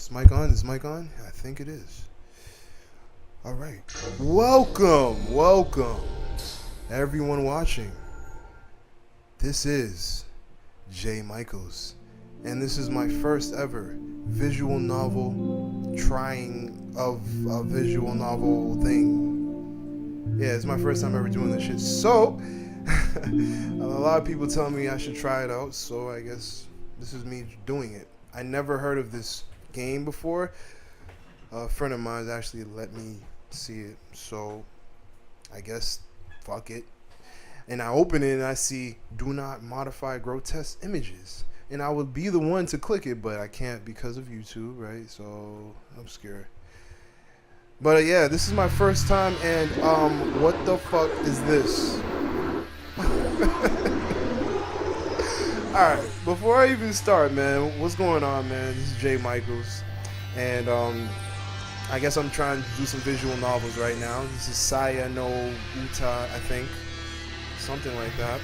Is mic on? Is mic on? I think it is. All right. Welcome, everyone watching. This is Jay Michaels, and this is my first ever visual novel trying of a visual novel thing. Yeah, it's my first time ever doing this shit. So, a lot of people tell me I should try it out, so I guess this is me doing it. I never heard of this game before. A friend of mine actually let me see it, so I guess fuck it. And I open it and I see do not modify grotesque images, and I would be the one to click it, but I can't because of YouTube, right? So I'm scared. But yeah, this is my first time, and what the fuck is this? Alright, before I even start, man, what's going on, man? This is Jay Michaels, and I guess I'm trying to do some visual novels right now. This is Saya no Uta, I think. Something like that.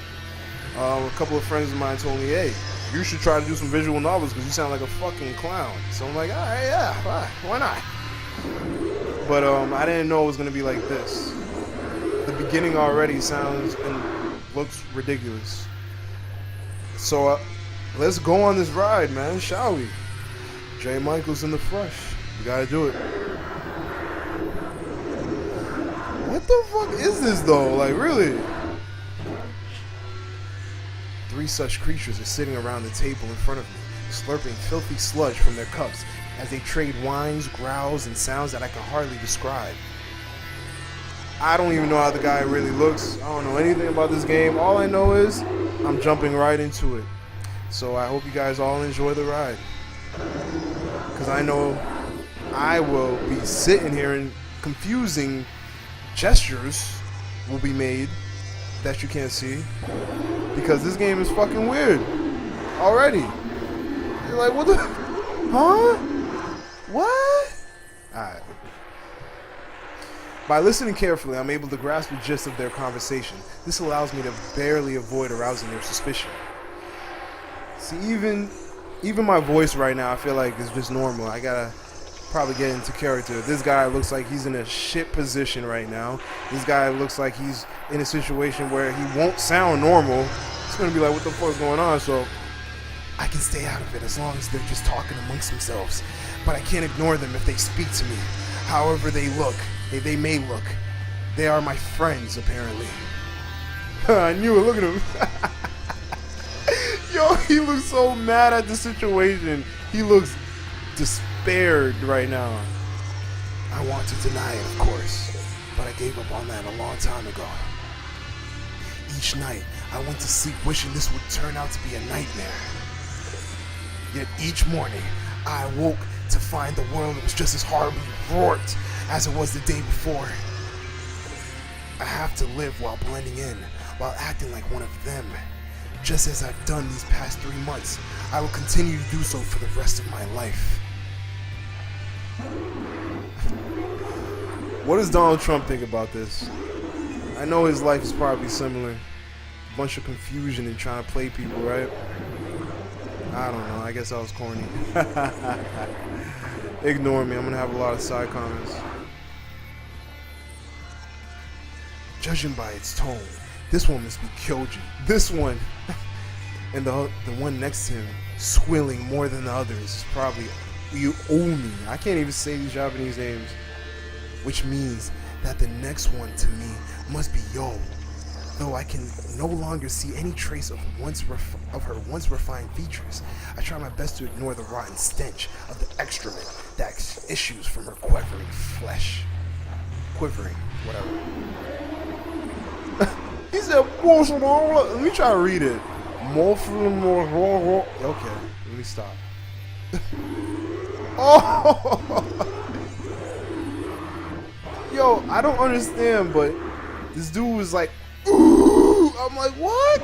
A couple of friends of mine told me, hey, you should try to do some visual novels because you sound like a fucking clown. So I'm like, alright, yeah, why not? But I didn't know it was going to be like this. The beginning already sounds and looks ridiculous. So let's go on this ride, man, shall we? Jay Michaels in the flesh. You gotta do it. What the fuck is this though? Like, really? 3 such creatures are sitting around the table in front of me, slurping filthy sludge from their cups as they trade whines, growls, and sounds that I can hardly describe. I don't even know how the guy really looks. I don't know anything about this game. All I know is I'm jumping right into it. So I hope you guys all enjoy the ride, because I know I will be sitting here and confusing gestures will be made that you can't see, because this game is fucking weird already. You're like, what the? Huh? What? Alright. By listening carefully, I'm able to grasp the gist of their conversation. This allows me to barely avoid arousing their suspicion. See, even my voice right now, I feel like is just normal. I gotta probably get into character. This guy looks like he's in a shit position right now. This guy looks like he's in a situation where he won't sound normal. It's gonna be like, what the fuck's going on? So I can stay out of it as long as they're just talking amongst themselves. But I can't ignore them if they speak to me. However they look, they may look. They are my friends, apparently. I knew it. Look at him. Yo, he looks so mad at the situation. He looks despaired right now. I want to deny it, of course, but I gave up on that a long time ago. Each night, I went to sleep wishing this would turn out to be a nightmare. Yet each morning, I awoke to find the world was just as horribly warped as it was the day before. I have to live while blending in, while acting like one of them. Just as I've done these past 3 months, I will continue to do so for the rest of my life. What does Donald Trump think about this? I know his life is probably similar. A bunch of confusion and trying to play people, right? I don't know. I guess I was corny. Ignore me. I'm going to have a lot of side comments. Judging by its tone, this one must be Kyoji. This one, and the one next to him, squilling more than the others, is probably Uomi. I can't even say these Japanese names. Which means that the next one to me must be Yo. Though I can no longer see any trace of her once refined features, I try my best to ignore the rotten stench of the excrement that issues from her quivering flesh. Quivering, whatever. He said, let me try to read it. Okay, let me stop. Oh! Yo, I don't understand, but this dude was like, ooh! I'm like, what?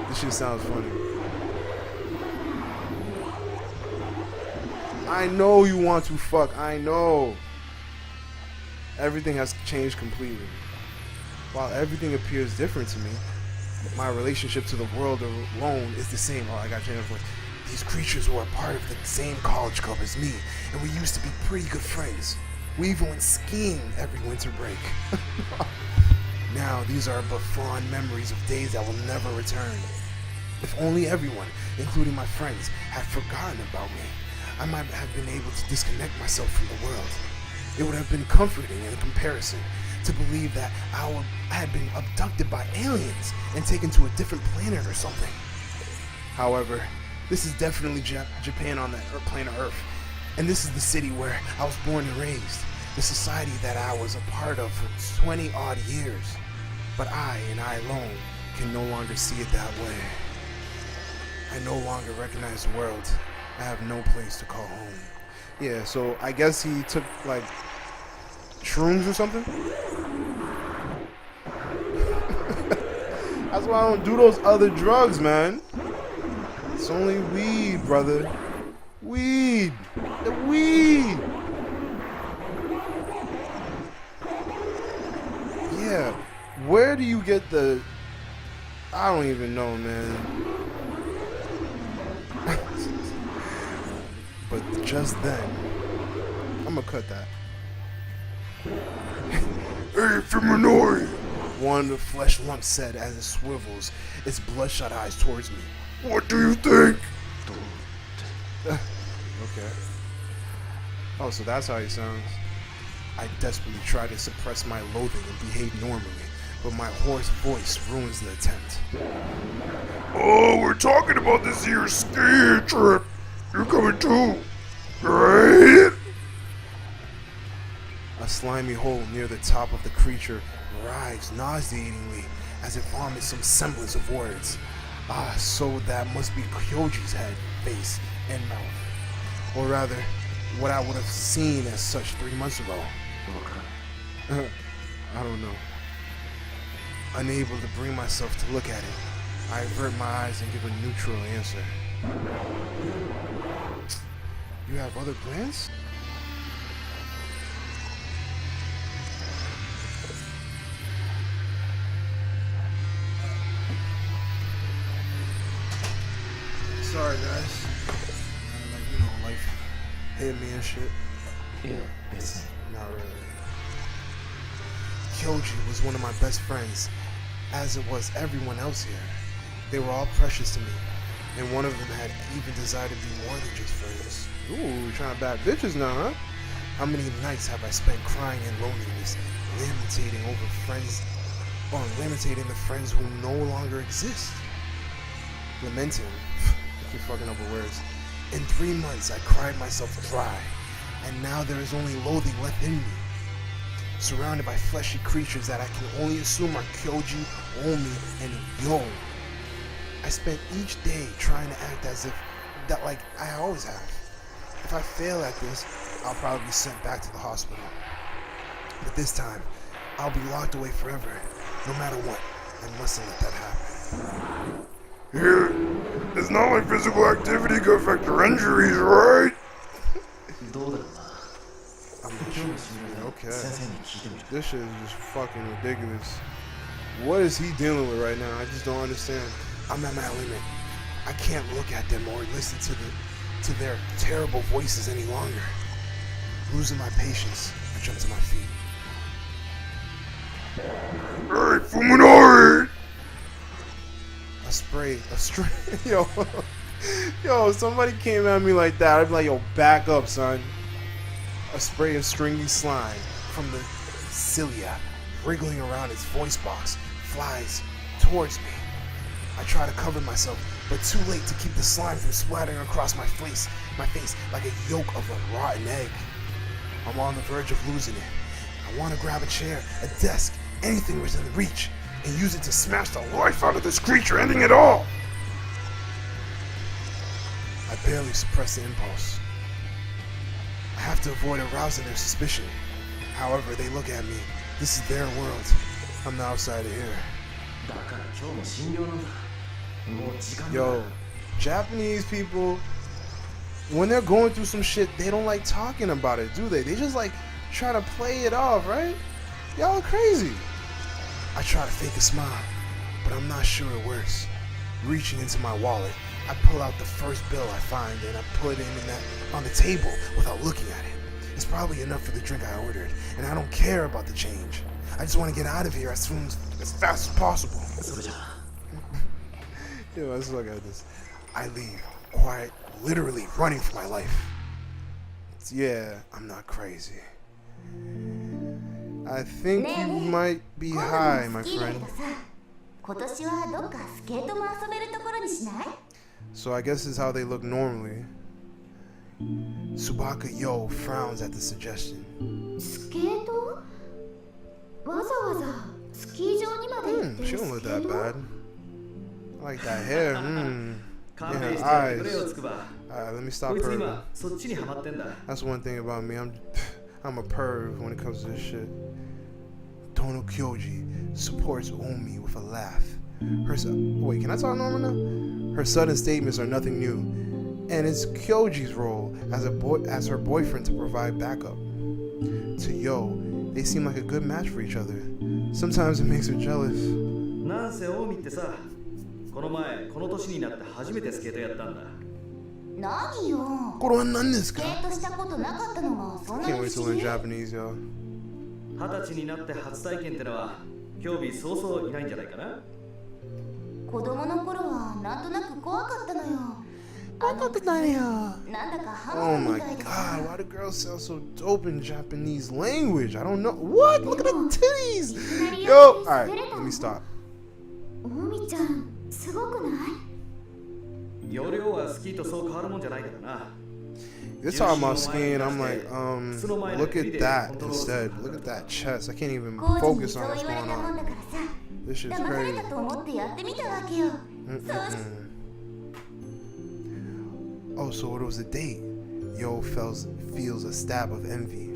This shit sounds funny. I know you want to fuck, I know. Everything has changed completely. While everything appears different to me, my relationship to the world alone is the same. Oh, I got changed voice. These creatures were a part of the same college club as me, and we used to be pretty good friends. We even went skiing every winter break. Now, these are but fond memories of days that will never return. If only everyone, including my friends, had forgotten about me, I might have been able to disconnect myself from the world. It would have been comforting in comparison to believe that I had been abducted by aliens and taken to a different planet or something. However, this is definitely Japan on the planet Earth, and this is the city where I was born and raised, the society that I was a part of for 20 odd years. But I, and I alone, can no longer see it that way. I no longer recognize the world. I have no place to call home. Yeah, so I guess he took, like, shrooms or something? That's why I don't do those other drugs, man. It's only weed, brother. Weed. The weed. Yeah. Where do you get the... I don't even know, man. But just then, I'm gonna cut that. Hey, Feminoi! One of the flesh lumps said as it swivels its bloodshot eyes towards me. What do you think? Okay. Oh, so that's how he sounds. I desperately try to suppress my loathing and behave normally, but my hoarse voice ruins the attempt. Oh, we're talking about this here ski trip. You're coming too, right? A slimy hole near the top of the creature writhes nauseatingly as it vomits some semblance of words. So that must be Kyoji's head, face, and mouth. Or rather, what I would have seen as such 3 months ago. I don't know. Unable to bring myself to look at it, I avert my eyes and give a neutral answer. You have other plans? Sorry, guys. Life hit me and shit. Yeah, it's Not really. Kyoji was one of my best friends, as it was everyone else here. They were all precious to me, and one of them had even desired to be more than just friends. Ooh, trying to bat bitches now, huh? How many nights have I spent crying in loneliness, lamenting over friends, or lamenting the friends who no longer exist? Lamenting. I keep fucking up with words. In 3 months, I cried myself dry, and now there is only loathing left in me. Surrounded by fleshy creatures that I can only assume are Kyoji, Omi, and Yo. I spent each day trying to act as if that like I always have. If I fail at this, I'll probably be sent back to the hospital. But this time, I'll be locked away forever, no matter what. I mustn't let that happen. Here, it's not like physical activity can affect your injuries, right? I'm not sure. Okay. This shit is just fucking ridiculous. What is he dealing with right now? I just don't understand. I'm at my limit. I can't look at them or listen to their terrible voices any longer. Losing my patience, I jump to my feet. Hey, Fuminori! A stray, yo, somebody came at me like that, I'd be like, yo, back up, son. A spray of stringy slime from the cilia, wriggling around its voice box, flies towards me. I try to cover myself, but too late to keep the slime from splattering across my face like a yolk of a rotten egg. I'm on the verge of losing it. I want to grab a chair, a desk, anything within reach, and use it to smash the life out of this creature, ending it all. I barely suppress the impulse. I have to avoid arousing their suspicion. However they look at me, this is their world. I'm the outsider here. Yo, Japanese people, when they're going through some shit, they don't like talking about it, do they? They just like try to play it off, right? Y'all are crazy. I try to fake a smile, but I'm not sure it works. Reaching into my wallet, I pull out the first bill I find and I put it on the table without looking at it. It's probably enough for the drink I ordered, and I don't care about the change. I just want to get out of here as fast as possible. Yo, let's look at this. I leave, quiet, literally running for my life. Yeah, I'm not crazy. I think you might be high, my friend. So I guess this is how they look normally. Tsubaka Yo frowns at the suggestion. She don't look that bad. I like that hair. Yeah, her eyes. Alright, let me stop perving. That's one thing about me. I'm a perv when it comes to this shit. Tono Kyoji supports Omi with a laugh. Wait, can I talk normal now? Her sudden statements are nothing new, and it's Kyoji's role as her boyfriend to provide backup. To Yo, they seem like a good match for each other. Sometimes it makes her jealous. なんせオウミってさ、この前この年になって初めてスケートやったんだ。何よ。これは何ですか？スケートしたことなかったのがそんなに Can't 不 wait to 思 learn 議。Japanese, yo. 20歳になって初体験ってのは興味そうそういないんじゃないかな。子供の頃はなんとなく怖かったのよ。なんだか Oh ハマ my みたいで god, さ。 why do girls sound so dope in Japanese language? I don't know. What? Look at the titties! Yo! Alright, let me stop. オミちゃん、すごくない？容量はスキーとそう変わるもんじゃないからな。 You're talking about skiing, I'm like, look at that instead. Look at that chest. I can't even コージに focus そ on う what's 言われ going たもん on. だからさ。 This shit's 騙され crazy. たと思ってやってみたわけよ。そうし Oh, so it was a date. Yo feels a stab of envy.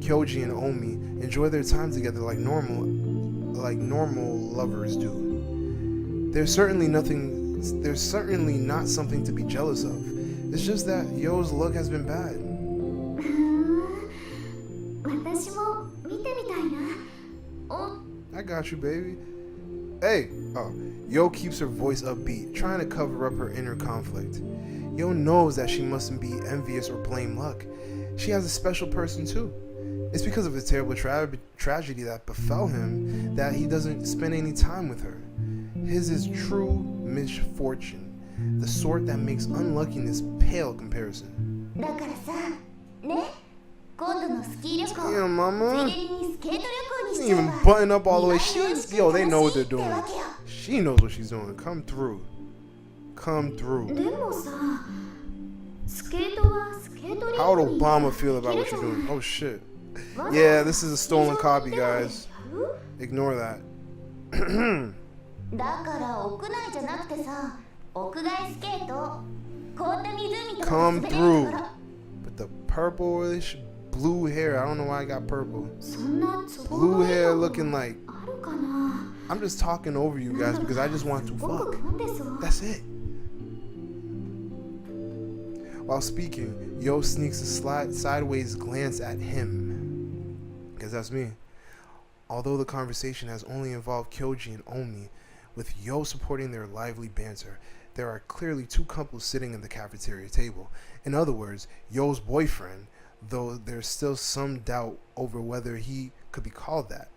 Kyoji and Omi enjoy their time together like normal lovers do. There's certainly not something to be jealous of. It's just that Yo's luck has been bad. 私も見てみたいな。お、 I got you, baby. Hey! Oh, Yo keeps her voice upbeat, trying to cover up her inner conflict. Yo knows that she mustn't be envious or blame luck. She has a special person too. It's because of the terrible tragedy that befell him that he doesn't spend any time with her. His is true misfortune, the sort that makes unluckiness pale comparison. だからさ、ね、今度のスキー旅行、 Yeah, mama. ついでにスケート旅行にし She ちゃえ even ば。 button up all the way. 意外に美味しく Yo, they know what 楽しい they're ってわ doing. けよ。 She knows what she's doing. Come through. Come through. でもさ、スケートはスケートリンクに How would Obama feel about what you're doing? Oh shit. Yeah, this is a stolen copy, guys. Ignore that. だから屋内じゃなくてさ、屋外スケート。凍った湖とか Come で滑れる through. から。 But the purplish blue hair, I don't know why I got purple. そんなツボ Blue がいい hair とこ looking like. あるかな。 I'm just talking over you guys because I just want to 僕 fuck. 混んでそう。 That's it. While speaking, Yo sneaks a sideways glance at him. Because that's me. Although the conversation has only involved Kyoji and Omi, with Yo supporting their lively banter, there are clearly two couples sitting at the cafeteria table. In other words, Yo's boyfriend, though there's still some doubt over whether he could be called that,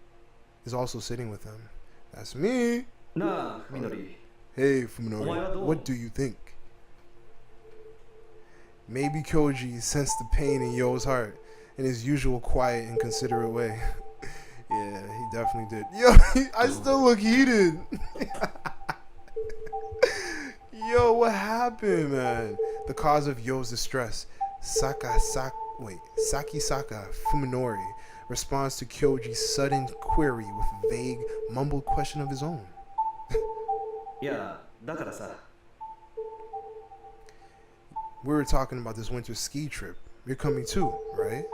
is also sitting with him. That's me. なあ、みのり。 Hey, Fuminori, what do you think? Maybe Kyoji sensed the pain in Yo's heart in his usual quiet and considerate way. Yeah, he definitely did. Yo, I still look heated. Yo, what happened, man? The cause of Yo's distress, Sakisaka Fuminori responds to Kyoji's sudden query with a vague, mumbled question of his own. いや、だからさ。 We were talking about this winter ski trip. You're coming too, right?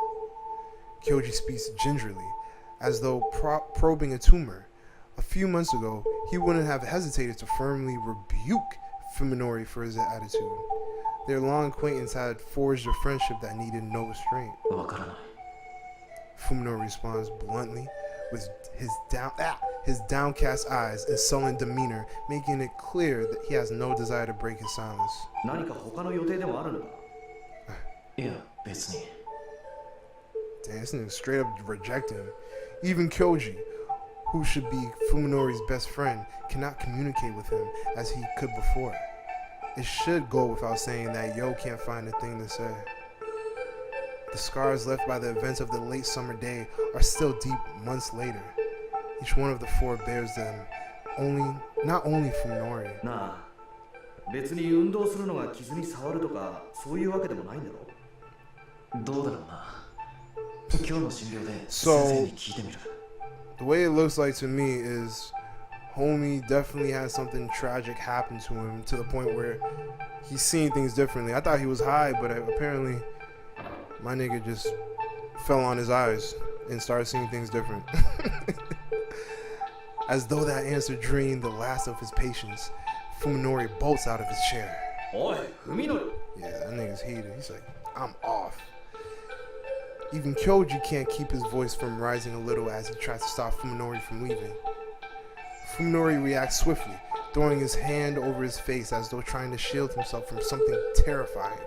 Kyoji speaks gingerly, as though probing a tumor. A few months ago, he wouldn't have hesitated to firmly rebuke Fuminori for his attitude. Their long acquaintance had forged a friendship that needed no restraint. わからない。 Fuminori responds bluntly, with his downcast eyes and sullen demeanor, making it clear that he has no desire to break his silence. 何か他の予定でもあるのか？いや、別に。 Damn, this nigga straight up rejecting him. Even Kyoji, who should be Fuminori's best friend, cannot communicate with him as he could before. It should go without saying that Yo can't find a thing to say. The scars left by the events of the late summer day are still deep months later. Each one of the four bears them, not only Fuminori. なあ、別に運動するのが傷に触るとかそういうわけでもないんだろ？どうだろうな。今日の診療で So, 先生に聞いてみる。 the way it looks like to me is homie definitely had something tragic happen to him to the point where he's seeing things differently. I thought he was high, but apparently my nigga just fell on his eyes and started seeing things different. As though that answer drained the last of his patience, Fuminori bolts out of his chair. おい、Fuminori! Yeah, that nigga's heated. He's like, I'm off. Even Kyoji can't keep his voice from rising a little as he tries to stop Fuminori from leaving. Fuminori reacts swiftly, throwing his hand over his face as though trying to shield himself from something terrifying.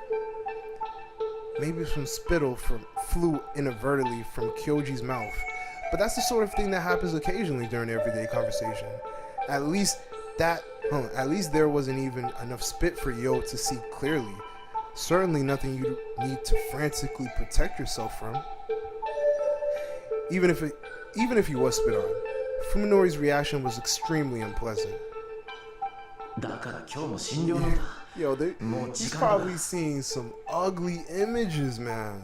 Maybe some spittle flew inadvertently from Kyoji's mouth, but that's the sort of thing that happens occasionally during everyday conversation. At least there wasn't even enough spit for Yo to see clearly. Certainly nothing you need to frantically protect yourself from. Even if he was spit on, Fuminori's reaction was extremely unpleasant. だから今日も診療なんだ。 Yo, he's probably seeing some ugly images, man.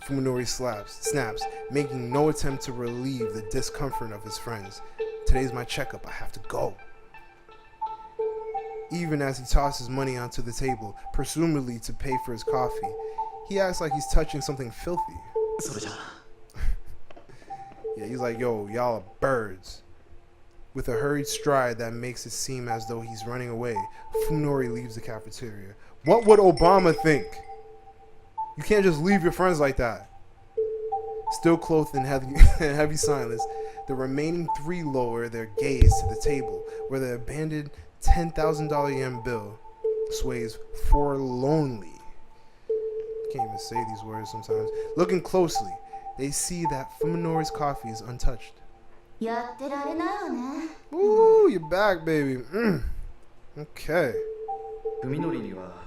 Fuminori snaps, making no attempt to relieve the discomfort of his friends. Today's my checkup, I have to go. Even as he tosses money onto the table, presumably to pay for his coffee, he acts like he's touching something filthy. それじゃ。 Yeah, he's like, yo, y'all are birds. With a hurried stride that makes it seem as though he's running away, Fuminori leaves the cafeteria. What would Obama think? You can't just leave your friends like that. Still clothed in heavy silence, the remaining three lower their gaze to the table, where the abandoned $10,000 yen bill sways forlornly. Can't even say these words sometimes. Looking closely, they see that Fuminori's coffee is untouched. やってられないわね。 Ooh, you're back, baby. Okay. Fuminoriには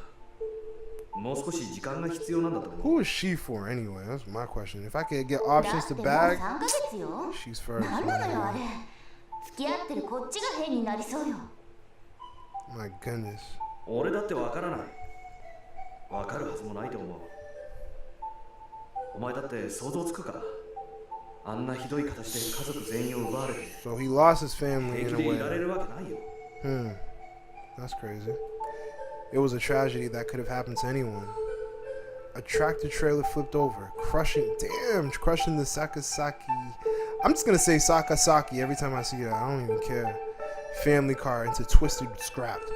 もう少し時間が必要なんだと思う。 Who is she for anyway? That's my question. If I could get だ options っ to てもう bag, 3ヶ月よ。 she's first. なんなのよあれ。付き合ってるこっちが変になりそうよ。 My goodness. 俺だってわからない。わかるはずもないと思う。お前だって想像つくか。あんなひどい形で家族全員を奪われて So he lost his family 平 in 気 a でいられ way. るわけないよ。 That's crazy. It was a tragedy that could have happened to anyone. A tractor trailer flipped over, crushing the Sakasaki. I'm just gonna say Sakasaki every time I see that. I don't even care. Family car into twisted scrapped.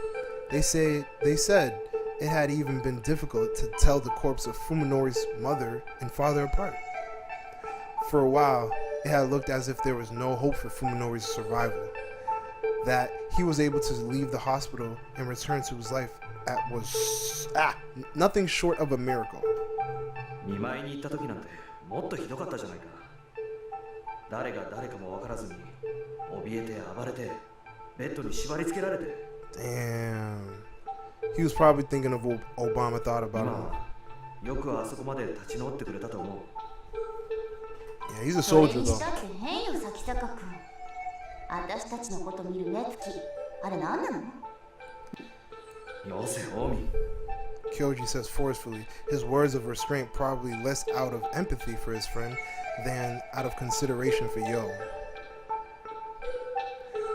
They said it had even been difficult to tell the corpse of Fuminori's mother and father apart. For a while, it had looked as if there was no hope for Fuminori's survival. That he was able to leave the hospital and return to his life was nothing short of a miracle. 見舞いに行った時なんてもっとひどかったじゃないか。誰が誰かも分からずに怯えて暴れてベッドに縛り付けられて。 Damn. He was probably thinking of what Obama thought about 今 him. はよくあそこまで立ち直ってくれたと思う。 Yeah, he's a それ soldier にし though. たって変よ崎坂君。私たちのこと見る目つき、あれ何なの？よせ、オミ。 Kyoji says forcefully, his words of restraint probably less out of empathy for his friend than out of consideration for Yo.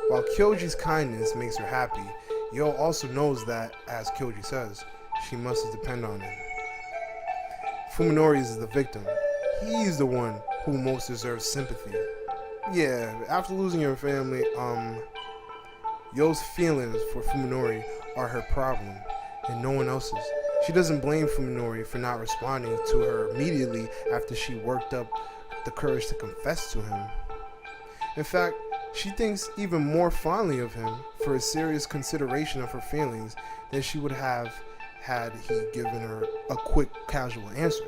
While Kyoji's kindness makes her happy, Yo also knows that, as Kyoji says, she must depend on him. Fuminori is the victim. He's the one who most deserves sympathy. Yeah, after losing her family, Yo's feelings for Fuminori are her problem and no one else's. She doesn't blame Fuminori for not responding to her immediately after she worked up the courage to confess to him. In fact, she thinks even more fondly of him for a serious consideration of her feelings than she would have had he given her a quick, casual answer.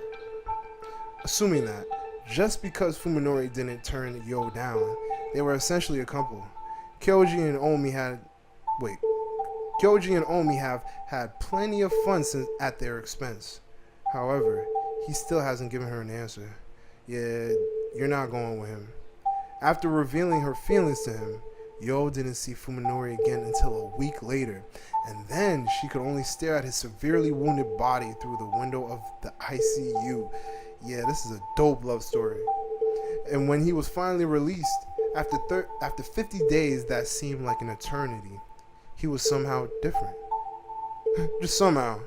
Assuming that, just because Fuminori didn't turn Yo down, they were essentially a couple. Kyoji and Omi have had plenty of fun at their expense. However, he still hasn't given her an answer. Yeah, you're not going with him. After revealing her feelings to him, Yo didn't see Fuminori again until a week later, and then she could only stare at his severely wounded body through the window of the ICU. Yeah, this is a dope love story. And when he was finally released, after 50 days that seemed like an eternity, he was somehow different. Just somehow.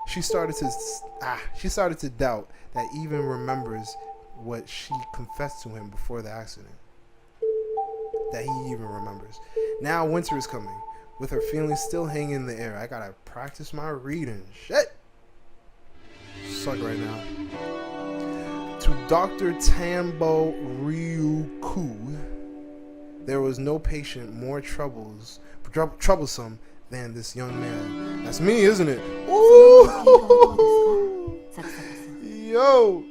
She started to doubt that he even remembers what she confessed to him before the accident. That he even remembers. Now winter is coming, with her feelings still hanging in the air. I gotta practice my reading. Shit! Suck right now. To Dr. Tambo Ryuku, there was no patient more troublesome than this young man. That's me, isn't it? Ooh! Yo!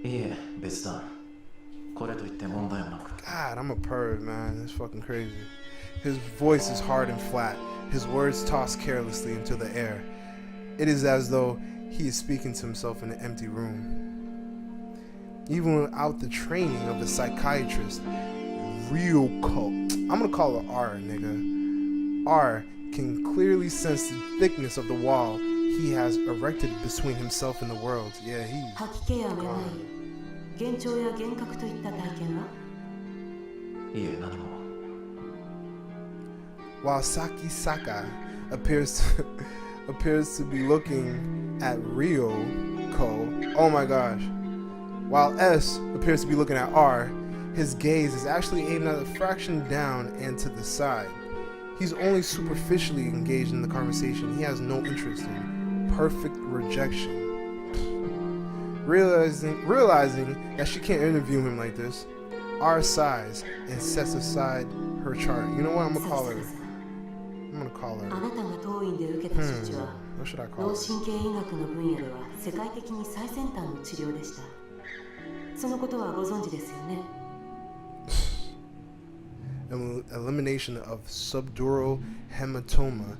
いえ、別段。これといって問題もなく。 God, I'm a perv, man. It's fucking crazy. His voice is hard and flat. His words tossed carelessly into the air. It is as though he is speaking to himself in an empty room. Even without the training of the psychiatrist, Ryoko, I'm gonna call her R, nigga. R can clearly sense the thickness of the wall he has erected between himself and the world. Yeah, he's gone. いえ、何も。 While Saki appears to be looking at Ryoko, oh my gosh. While S appears to be looking at R, his gaze is actually aimed at a fraction down and to the side. He's only superficially engaged in the conversation. He has no interest in perfect rejection. Realizing that she can't interview him like this, R sighs and sets aside her chart. You know what? I'm gonna call her. What should I call her? Elimination of subdural hematoma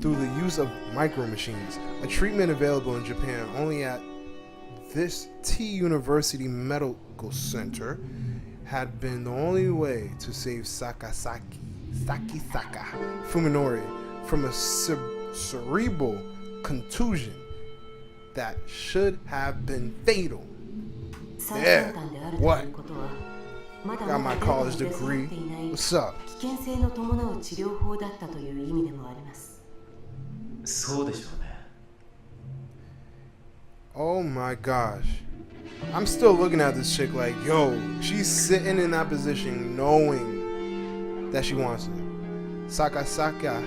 through the use of micro machines, a treatment available in Japan only at this T University Medical Center, had been the only way to save Sakisaka Fuminori from a cerebral contusion that should have been fatal. Yeah, what? Got my college degree. What's up? そうでしょうね。 Oh my gosh. I'm still looking at this chick like, yo, she's sitting in that position knowing that she wants it. Sakisaka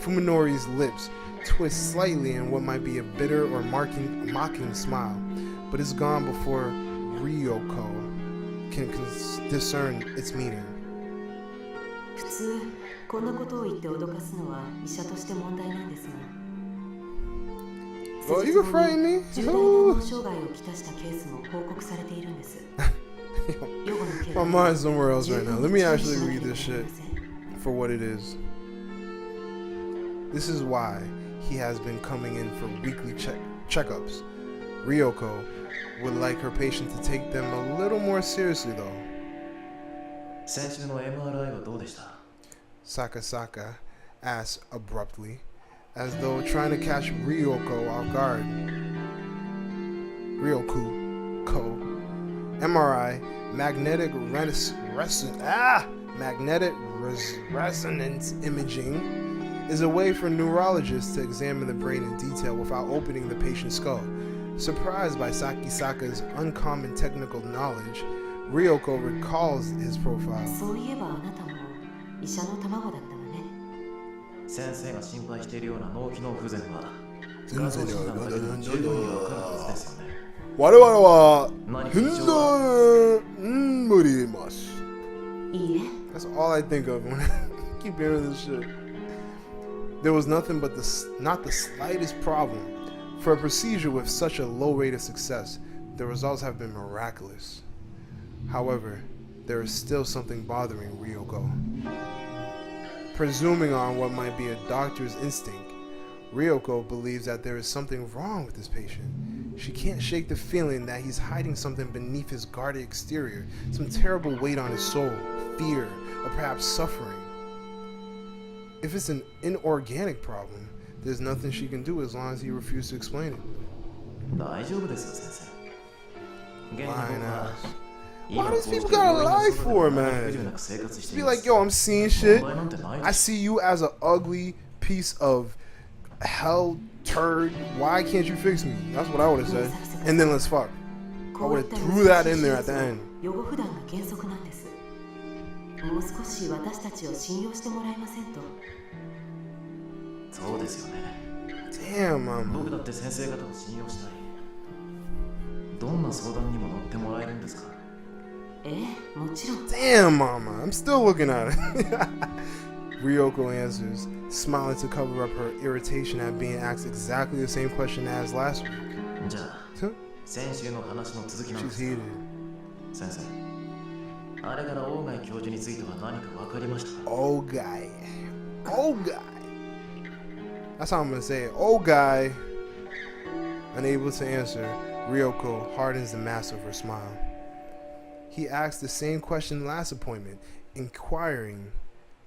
Fuminori's lips twist slightly in what might be a bitter or mocking smile, but it's gone before Ryoko can discern its meaning. 普通こんなことを言って脅かすのは医者として問題なんですが。 Oh, you can frighten me. 重大な脳障害をきたしたケースも報告されているんです。 My mind's somewhere else right now. Let me actually read this shit for what it is. This is why he has been coming in for weekly checkups. Ryoko would like her patient to take them a little more seriously though. 先週の MRI はどうでした？ Sakisaka asked abruptly, as though trying to catch Ryoko off guard. Ryoko. MRI, magnetic resonance imaging, is a way for neurologists to examine the brain in detail without opening the patient's skull. Surprised by Sakisaka's uncommon technical knowledge, Ryoko recalls his profile. そういえばあなたも医者の卵だったわね。先生が心配しているような脳機能不全は画像診断だけでも十分にわかるはずですよね。我々は何かふん異常は無理ます。いいえ、 That's all I think of when I keep hearing this shit. There was nothing but not the slightest problem. For a procedure with such a low rate of success, the results have been miraculous. However, there is still something bothering Ryoko. Presuming on what might be a doctor's instinct, Ryoko believes that there is something wrong with this patient. She can't shake the feeling that he's hiding something beneath his guarded exterior, some terrible weight on his soul, fear, or perhaps suffering. If it's an inorganic problem, there's nothing she can do as long as he refuses to explain it. 大丈夫ですよ、先生。現に僕 Lying は ass. 今 Why こう does して people 病 gotta 院の lie 外 for, で man? 不自由なく生活してい Be ま like, す。 yo, I'm seeing shit. 問題なんてないで I す。 see you as an ugly piece of hell turd. Why can't you fix me? That's what I would have said. And then let's fuck. I こう would いっ have た threw that in there at the end. 予後不断が原則なんです。もう少し私たちを信用してもらえませんと。そうですよね。 Damn, mama. 僕だって先生方を信用したい。どんな相談にも乗ってもらえるんですか？ええ、もちろん。 Damn, mama. I'm still looking at it. Ryoko answers, smiling to cover up her irritation at being asked exactly the same question as last week. じゃあ、先週の話の続きなんで She's す。 heated. 先生、あれから大貝教授については何か分かりましたか？ Old guy. Old guy. That's how I'm gonna say it. Old guy. Unable to answer, Ryoko hardens the mask of her smile. He asked the same question last appointment, inquiring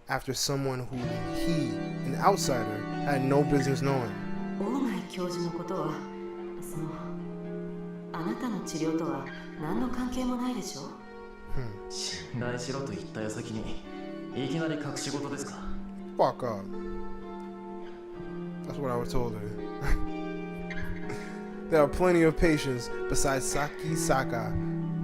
after someone who he, an outsider, had no business knowing. 大貝教授のことは、あなたの治療とは何の関係もないでしょ。信頼しろと言った矢先にいきなり隠し事ですか？ Fuck up. That's what I was told her. There are plenty of patients besides Saki Saka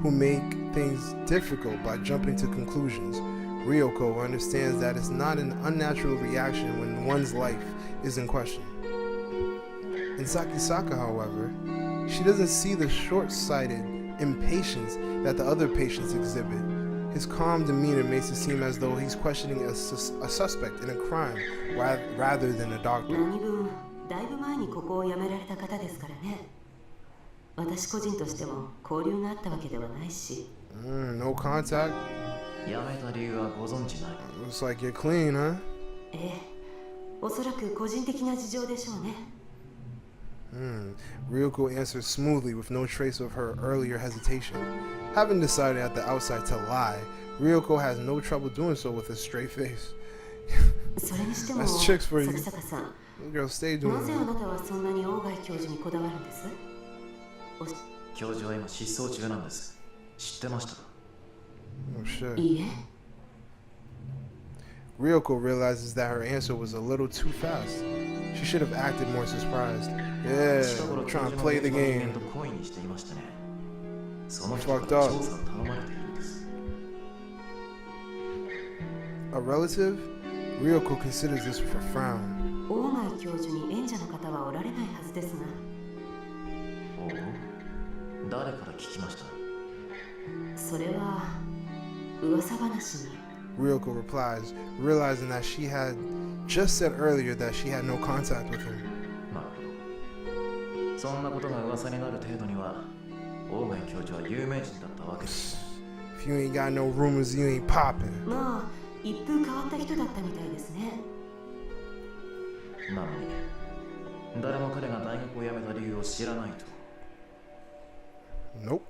who make things difficult by jumping to conclusions. Ryoko understands that it's not an unnatural reaction when one's life is in question. In Saki Saka, however, she doesn't see the short-sighted impatience that the other patients exhibit. His calm demeanor makes it seem as though he's questioning a suspect in a crime rather than a doctor. 何分、だいぶ前にここを辞められた方ですからね。私個人としても交流があったわけではないし。No contact? 辞めた理由はご存知ない。 Looks like you're clean, huh? ええ、おそらく個人的な事情でしょうね。Ryoko answers smoothly with no trace of her earlier hesitation. Having decided at the outside to lie, Ryoko has no trouble doing so with a straight face. それにしても、 That's chicks for you. 坂坂さん、 Girl, stay な doing ぜあ that. なたはそんなに大貝教授にこだわるんです？教授は今失踪中なんです。知ってましたか？ Oh shit. いいえ、 Ryoko realizes that her answer was a little too fast. She should have acted more surprised. Yeah, 近頃教 trying 授 to の play the 別の人間 game. と恋にしていましてね。その人 Fucked から up. 調査を頼まれているんです。 A relative? Ryoko considers this with a frown. 大貝教授に縁者の方はおられないはずですが。おう、誰から聞きました？それは噂話に。 Ryoko replies, realizing that she had just said earlier that she had no contact with him. なるほど。そんなことが噂になる程度には、大貝教授は有名人だったわけです。 If you ain't got no rumors, you ain't popping. まあ、一風変わった人だったみたいですね。なのに、誰も彼が大学を辞めた理由を知らないと。 Nope.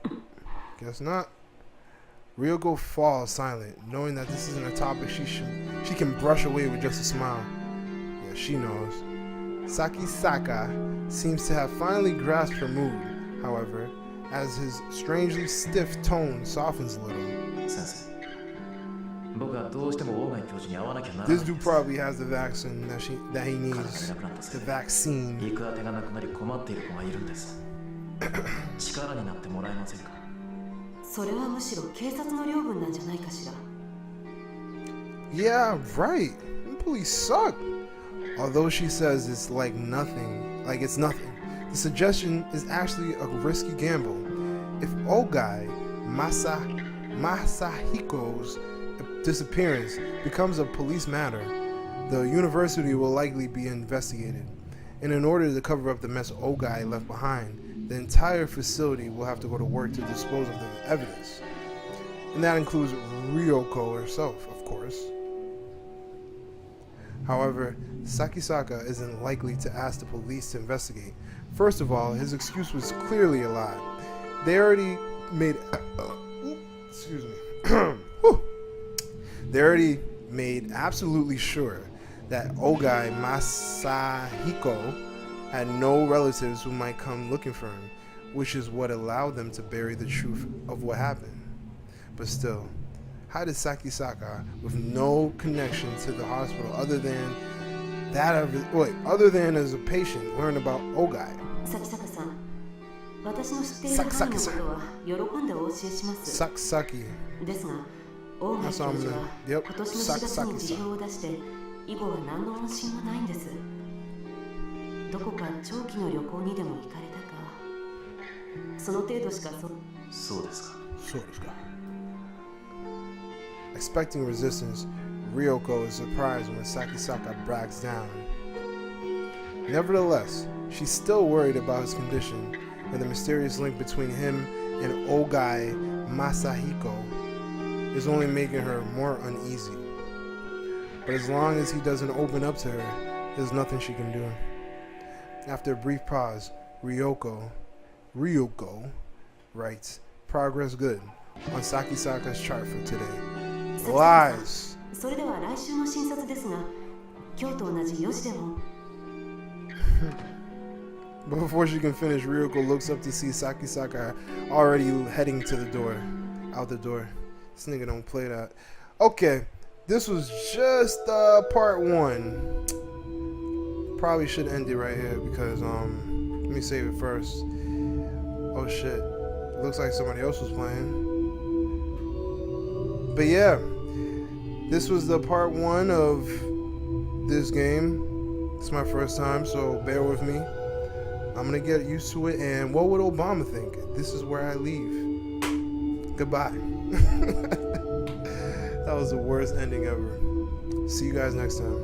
Guess not. Ryoko falls silent, knowing that this isn't a topic she can brush away with just a smile. Yeah, she knows. Saki Saka seems to have finally grasped her mood, however, as his strangely stiff tone softens a little. 先生、僕はどうしても大貝教授に会わなきゃならない This ん dude です。 probably has the vaccine that he 彼がい needs. なくなったせ The いで、 vaccine. 行く当てがなくなり困っている子がいるんです。力になってもらえませんか？それはむしろ警察の領分なんじゃないかしら。Yeah, right. The police suck. Although she says it's like nothing, The suggestion is actually a risky gamble. If Ogai Masahiko's disappearance becomes a police matter, the university will likely be investigated. And in order to cover up the mess Ogai left behind, the entire facility will have to go to work to dispose of the evidence. And that includes Ryoko herself, of course. However, Sakisaka isn't likely to ask the police to investigate. First of all, his excuse was clearly a lie. They already made they already made absolutely sure that Ogai Masahiko had no relatives who might come looking for him, which is what allowed them to bury the truth of what happened. But still, how did Sakisaka, with no connection to the hospital other than as a patient, learn about Ogai? 咲坂さん、私の知っている範囲のことは喜んでお教えします。 Sakisaki. ですが、大貝教授は今年の4月に辞表を出して以後は何の音信もないんです。どこか長期の旅行にでも行かれたか、その程度しか。そうですか。Expecting resistance, Ryoko is surprised when Sakisaka backs down. Nevertheless, she's still worried about his condition, and the mysterious link between him and Ogai Masahiko is only making her more uneasy. But as long as he doesn't open up to her, there's nothing she can do. After a brief pause, Ryoko writes, "Progress good" on Sakisaka's chart for today. Lies. それでは来週の診察ですが、今日と同じ4時でも。But before she can finish, Ryoko looks up to see Sakisaka already heading to the door, out the door. This nigga don't play that. Okay, this was just part 1. Probably should end it right here because let me save it first. Oh shit, it looks like somebody else was playing. But yeah, this was the part 1 of this game. It's my first time, so bear with me. I'm gonna get used to it. And what would Obama think? This is where I leave. Goodbye. That was the worst ending ever. See you guys next time.